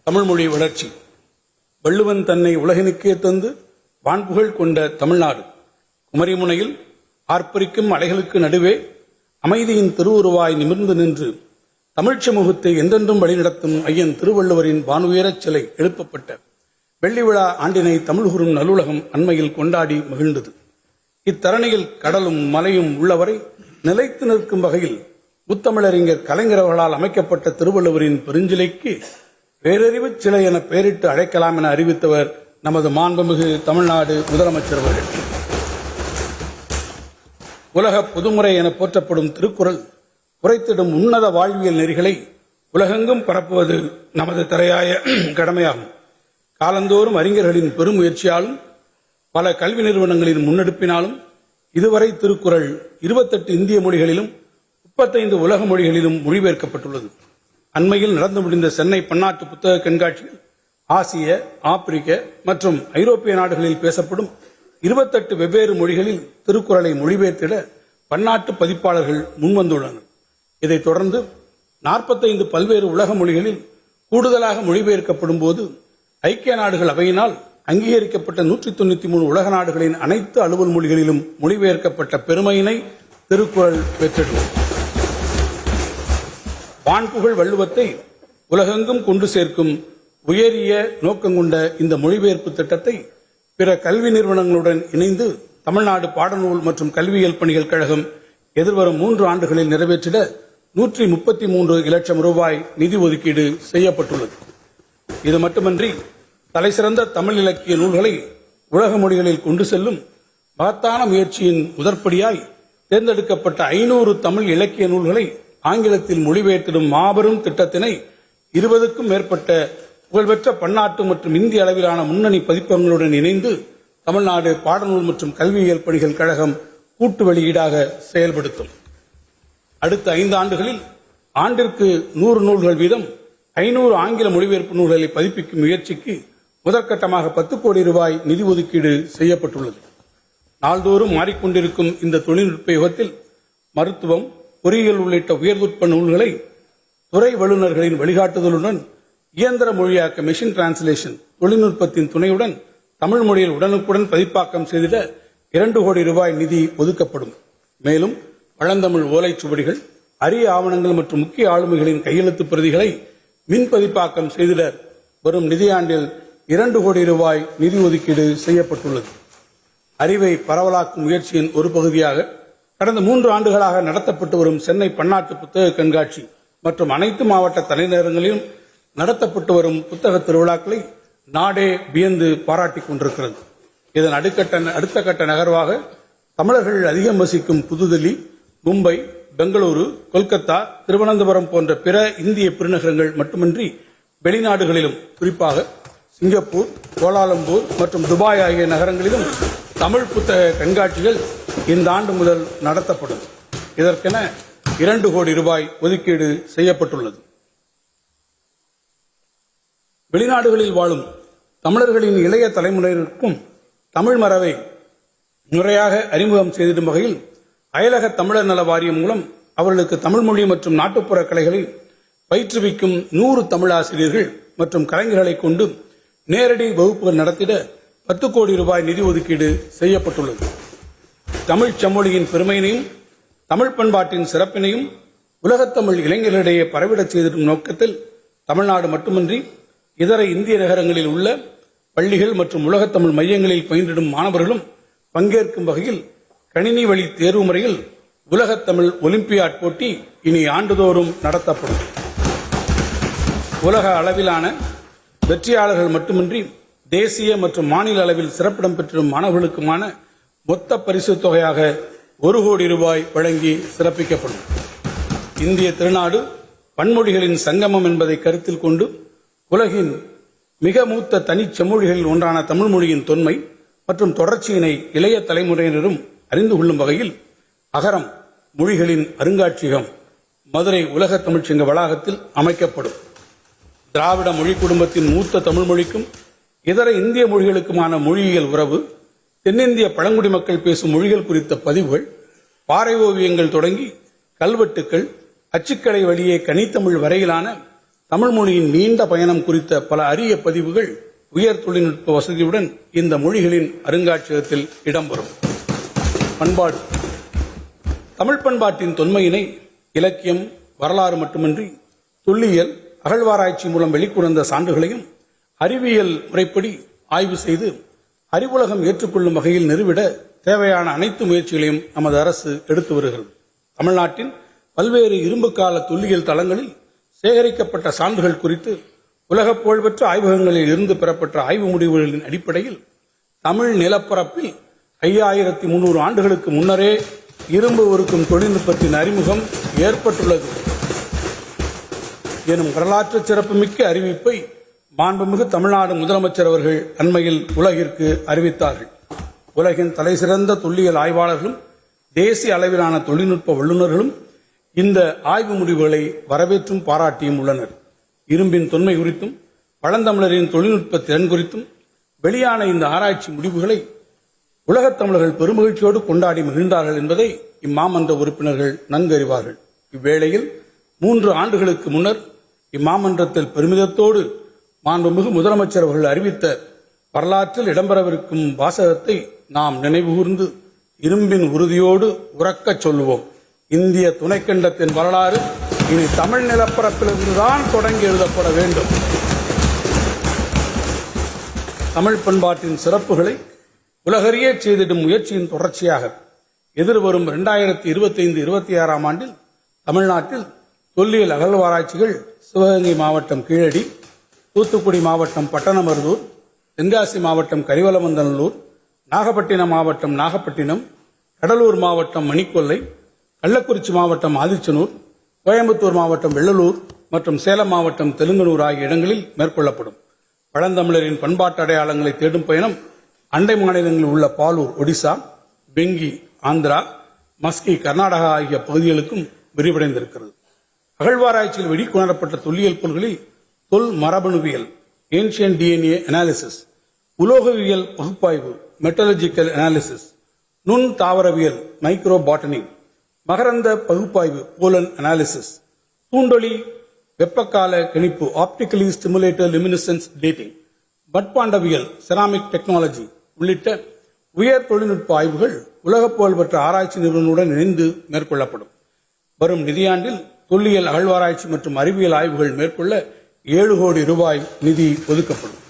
தமிழ்மொழி வளர்ச்சி. வள்ளுவன் தன்னை உலகினுக்கே தந்து வான்புகழ் கொண்ட தமிழ்நாடு குமரிமுனையில் ஆர்ப்பரிக்கும் அலைகளுக்கு நடுவே அமைதியின் திருவுருவாய் நிமிர்ந்து நின்று தமிழ்ச் சமூகத்தை என்றென்றும் வழிநடத்தும் ஐயன் திருவள்ளுவரின் வானுயரச் சிலை எழுப்பப்பட்ட வெள்ளி விழா ஆண்டினை தமிழ்கூறும் நல்லுலகம் அண்மையில் கொண்டாடி மகிழ்ந்தது. இத்தரணியில் கடலும் மலையும் உள்ளவரை நிலைத்து நிற்கும் வகையில் முத்தமிழறிஞர் கலைஞர் அவர்களால் அமைக்கப்பட்ட திருவள்ளுவரின் பெருஞ்சிலைக்கு பேரறிவு சிலை என பெயரிட்டு அழைக்கலாம் என அறிவித்தவர் நமது மாண்புமிகு தமிழ்நாடு முதலமைச்சர் அவர்கள். உலக பொதுமுறை என போற்றப்படும் திருக்குறள் குறைத்திடும் உன்னத வாழ்வியல் நெறிகளை உலகெங்கும் பரப்புவது நமது தலையாய கடமையாகும். காலந்தோறும் அறிஞர்களின் பெரும் முயற்சியாலும் பல கல்வி நிறுவனங்களின் முன்னெடுப்பினாலும் இதுவரை திருக்குறள் 28 இந்திய மொழிகளிலும் 35 உலக மொழிகளிலும் மொழிபெயர்க்கப்பட்டுள்ளது. அண்மையில் நடந்து முடிந்த சென்னை பன்னாட்டு புத்தக கண்காட்சியில் ஆசிய, ஆப்பிரிக்க மற்றும் ஐரோப்பிய நாடுகளில் பேசப்படும் 28 வெவ்வேறு மொழிகளில் திருக்குறளை மொழிபெயர்த்திட பன்னாட்டு பதிப்பாளர்கள் முன்வந்துள்ளனர். இதைத் தொடர்ந்து 45 பல்வேறு உலக மொழிகளில் கூடுதலாக மொழிபெயர்க்கப்படும் போது ஐக்கிய நாடுகள் அவையினால் அங்கீகரிக்கப்பட்ட 193 உலக நாடுகளின் அனைத்து அலுவல் மொழிகளிலும் மொழிபெயர்க்கப்பட்ட பெருமையினை திருக்குறள் பெற்றிடும். வான்புகழ் வள்ளுவத்தை உலகெங்கும் கொண்டு சேர்க்கும் உயரிய நோக்கம் கொண்ட இந்த மொழிபெயர்ப்பு திட்டத்தை பிற கல்வி நிறுவனங்களுடன் இணைந்து தமிழ்நாடு பாடநூல் மற்றும் கல்வியியல் பணிகள் கழகம் எதிர்வரும் 3 ஆண்டுகளில் நிறைவேற்றிட 133 லட்சம் ரூபாய் நிதி ஒதுக்கீடு செய்யப்பட்டுள்ளது. இது மட்டுமன்றி தலைசிறந்த தமிழ் இலக்கிய நூல்களை உலக மொழிகளில் கொண்டு செல்லும் மகத்தான முயற்சியின் முதற்படியாய் தேர்ந்தெடுக்கப்பட்ட 500 தமிழ் இலக்கிய நூல்களை ஆங்கிலத்தில் மொழிபெயர்த்திடும் மாபெரும் திட்டத்தினை 20க்கும் மேற்பட்ட புகழ்பெற்ற பன்னாட்டு மற்றும் இந்திய அளவிலான முன்னணி பதிப்பகங்களுடன் இணைந்து தமிழ்நாடு பாடநூல் மற்றும் கல்வியியல் பணிகள் கழகம் கூட்டு வெளியீடாக செயல்படுத்தும். அடுத்த 5 ஆண்டுகளில் ஆண்டிற்கு 100 நூல்கள் வீதம் 500 ஆங்கில மொழிபெயர்ப்பு நூல்களை பதிப்பிக்கும் முயற்சிக்கு முதற்கட்டமாக 10 கோடி ரூபாய் நிதி ஒதுக்கீடு செய்யப்பட்டுள்ளது. நாள்தோறும் மாறிக்கொண்டிருக்கும் இந்த தொழில்நுட்ப யுகத்தில் மருத்துவம், பொறியியல் உள்ளிட்ட உயர்நுட்ப நூல்களை துறை வல்லுநர்களின் வழிகாட்டுதலுடன் இயந்திர மொழியாக்க மெஷின் டிரான்ஸ்லேஷன் தொழில்நுட்பத்தின் துணையுடன் தமிழ் மொழியில் உடனுக்குடன் பதிப்பாக்கம் செய்திட 2 கோடி ரூபாய் நிதி ஒதுக்கப்படும். மேலும் பழந்தமிழ் ஓலைச்சுவடிகள், அரிய ஆவணங்கள் மற்றும் முக்கிய ஆளுமைகளின் கையெழுத்து பிரதிகளை மின் பதிப்பாக்கம் செய்திட வரும் நிதியாண்டில் 2 கோடி ரூபாய் நிதி ஒதுக்கீடு செய்யப்பட்டுள்ளது. அறிவை பரவலாக்கும் முயற்சியின் ஒரு பகுதியாக கடந்த 3 ஆண்டுகளாக நடத்தப்பட்டு வரும் சென்னை பன்னாட்டு புத்தக கண்காட்சி மற்றும் அனைத்து மாவட்ட தலைநகரங்களிலும் நடத்தப்பட்டு வரும் புத்தக திருவிழாக்களை நாடே வியந்து பாராட்டிக் கொண்டிருக்கிறது. இதன் அடுத்த கட்ட நகர்வாக தமிழர்கள் அதிகம் வசிக்கும் புதுதில்லி, மும்பை, பெங்களூரு, கொல்கத்தா, திருவனந்தபுரம் போன்ற பிற இந்திய பெருநகரங்கள் மட்டுமின்றி வெளிநாடுகளிலும் குறிப்பாக சிங்கப்பூர், கோலாலம்பூர் மற்றும் துபாய் ஆகிய நகரங்களிலும் தமிழ் புத்தக கண்காட்சிகள் இந்த ஆண்டு முதல் நடத்தப்படும். இதற்கென 2 கோடி ரூபாய் ஒதுக்கீடு செய்யப்பட்டுள்ளது. வெளிநாடுகளில் வாழும் தமிழர்களின் இளைய தலைமுறையினருக்கும் தமிழ் மரபை முறையாக அறிமுகம் செய்திடும் வகையில் அயலக தமிழர் நல வாரியம் மூலம் அவர்களுக்கு தமிழ் மொழி மற்றும் நாட்டுப்புற கலைகளை பயிற்றுவிக்கும் 100 தமிழ் ஆசிரியர்கள் மற்றும் கலைஞர்களை கொண்டு நேரடி வகுப்புகள் நடத்திட 10 கோடி ரூபாய் நிதி ஒதுக்கீடு செய்யப்பட்டுள்ளது. தமிழ் செம்மொழியின் பெருமையினையும் தமிழ் பண்பாட்டின் சிறப்பினையும் உலகத்தமிழ் இளைஞர்களிடையே பரவிடச் செய்திடும் நோக்கத்தில் தமிழ்நாடு மட்டுமின்றி இதர இந்திய நகரங்களில் உள்ள பள்ளிகள் மற்றும் உலகத்தமிழ் மையங்களில் பயின்றிடும் மாணவர்களும் பங்கேற்கும் வகையில் கணினி வழி தேர்வு முறையில் உலகத்தமிழ் ஒலிம்பியாட் போட்டி இனி ஆண்டுதோறும் நடத்தப்படும். உலக அளவிலான வெற்றியாளர்கள் மட்டுமின்றி தேசிய மற்றும் மாநில அளவில் சிறப்பிடம் பெற்றிடும் மாணவர்களுக்குமான மொத்த பரிசு தொகையாக 1 கோடி ரூபாய் வழங்கி சிறப்பிக்கப்படும். இந்திய திருநாடு பன்மொழிகளின் சங்கமம் என்பதை கருத்தில் கொண்டு உலகின் மிக மூத்த தனிச் செம்மொழிகளில் ஒன்றான தமிழ் மொழியின் தொன்மை மற்றும் தொடர்ச்சியினை இளைய தலைமுறையினரும் அறிந்து கொள்ளும் வகையில் அகரம் மொழிகளின் அருங்காட்சியகம் மதுரை உலக தமிழ்ச்சங்க வளாகத்தில் அமைக்கப்படும். திராவிட மொழி குடும்பத்தின் மூத்த தமிழ் மொழிக்கும் இதர இந்திய மொழிகளுக்குமான மொழியியல் உறவு, தென்னிந்திய பழங்குடி மக்கள் பேசும் மொழிகள் குறித்த பதிவுகள், பாறை ஓவியங்கள் தொடங்கி கல்வெட்டுக்கள், அச்சுக்கலை வழியே கனித்தமிழ் வரையிலான தமிழ் மொழியின் நீண்ட பயணம் குறித்த பல அரிய பதிவுகள் உயர் தொழில்நுட்ப வசதியுடன் இந்த மொழிகளின் அருங்காட்சியகத்தில் இடம்பெறும். பண்பாடு. தமிழ் பண்பாட்டின் தொன்மையினை இலக்கியம், வரலாறு மட்டுமின்றி தொல்லியல், அகழ்வாராய்ச்சி மூலம் வெளிக்கொணர்ந்த சான்றுகளையும் அறிவியல் முறைப்படி ஆய்வு செய்து அறிவுலகம் ஏற்றுக்கொள்ளும் வகையில் நிறுவிட தேவையான அனைத்து முயற்சிகளையும் நமது அரசு எடுத்து வருகிறது. தமிழ்நாட்டின் பல்வேறு இரும்புக்கால தொல்லியல் தளங்களில் சேகரிக்கப்பட்ட சான்றுகள் குறித்து உலகப் புகழ்பெற்ற ஆய்வகங்களில் இருந்து பெறப்பட்ட ஆய்வு முடிவுகளின் அடிப்படையில் தமிழ் நிலப்பரப்பில் 5300 ஆண்டுகளுக்கு முன்னரே இரும்பு உருக்கும் தொழில்நுட்பத்தின் அறிமுகம் ஏற்பட்டுள்ளது எனும் வரலாற்று சிறப்புமிக்க அறிவிப்பை மாண்புமிகு தமிழ்நாடு முதலமைச்சர் அவர்கள் அண்மையில் உலகிற்கு அறிவித்தார்கள். உலகின் தலைசிறந்த தொல்லியல் ஆய்வாளர்களும் தேசிய அளவிலான தொழில்நுட்ப வல்லுநர்களும் இந்த ஆய்வு முடிவுகளை வரவேற்றும் பாராட்டியும் உள்ளனர். இரும்பின் தொன்மை குறித்தும் பழந்தமிழரின் தொழில்நுட்ப திறன் குறித்தும் வெளியான இந்த ஆராய்ச்சி முடிவுகளை உலகத் தமிழர்கள் பெருமகிழ்ச்சியோடு கொண்டாடி மகிழ்ந்தார்கள் என்பதை இம்மாமன்ற உறுப்பினர்கள் நன்கறிவார்கள். இவ்வேளையில் 3 ஆண்டுகளுக்கு முன்னர் இம்மாமன்றத்தில் பெருமிதத்தோடு மாண்புமிகு முதலமைச்சர் அவர்கள் அறிவித்த வரலாற்றில் இடம்பெறவிருக்கும் வாசகத்தை நாம் நினைவுகூர்ந்து இரும்பின் உறுதியோடு உறக்கச் சொல்லுவோம். இந்திய துணைக்கண்டத்தின் வரலாறு இனி தமிழ் நிலப்பரப்பிலிருந்துதான் தொடங்கி எழுதப்பட வேண்டும். தமிழ் பண்பாட்டின் சிறப்புகளை உலகறிய செய்திடும் முயற்சியின் தொடர்ச்சியாக எதிர்வரும் 2025-26 ஆண்டில் தமிழ்நாட்டில் தொல்லியல் அகழ்வாராய்ச்சிகள் சிவகங்கை மாவட்டம் கீழடி, தூத்துக்குடி மாவட்டம் பட்டணமருதூர், தென்காசி மாவட்டம் கரிவலவந்தநல்லூர், நாகப்பட்டினம் மாவட்டம் நாகப்பட்டினம், கடலூர் மாவட்டம் மணிக்கொல்லை, கள்ளக்குறிச்சி மாவட்டம் ஆதிச்சனூர், கோயம்புத்தூர் மாவட்டம் வெள்ளலூர் மற்றும் சேலம் மாவட்டம் தெலுங்கனூர் ஆகிய இடங்களில் மேற்கொள்ளப்படும். பழந்தமிழரின் பண்பாட்டு அடையாளங்களை தேடும் பயணம் அண்டை மாநிலங்களில் உள்ள பாலூர் ஒடிசா, பெங்கி ஆந்திரா, மஸ்கி கர்நாடகா ஆகிய பகுதிகளுக்கும் விரிவடைந்திருக்கிறது. அகழ்வாராய்ச்சியில் வெளிக்கொணரப்பட்ட தொல்லியல் பொருள்களில் தொல் மரபணுவியல் ஏன்ஷியன்ட் டிஎன்ஏ அனாலிசிஸ், உலோகவியல் பகுப்பாய்வு மெட்டலர்ஜிக்கல் அனாலிசிஸ், நுண் தாவரவியல் மைக்ரோ பாட்டனி, மகரந்த பகுப்பாய்வு போலன் அனாலிசிஸ், தூண்டொலி வெப்பக்கால கணிப்பு optically stimulator லுமினிசன்ஸ் dating, மட்பாண்டவியல் ceramic technology உள்ளிட்ட உயர் தொழில்நுட்ப ஆய்வுகள் உலகப் புகழ்பெற்ற ஆராய்ச்சி நிறுவனங்களுடன் இணைந்து மேற்கொள்ளப்படும். வரும் நிதியாண்டில் தொல்லியல் அகழ்வாராய்ச்சி மற்றும் அறிவியல் ஆய்வுகள் மேற்கொள்ள 7 கோடி ரூபாய் நிதி ஒதுக்கப்படும்.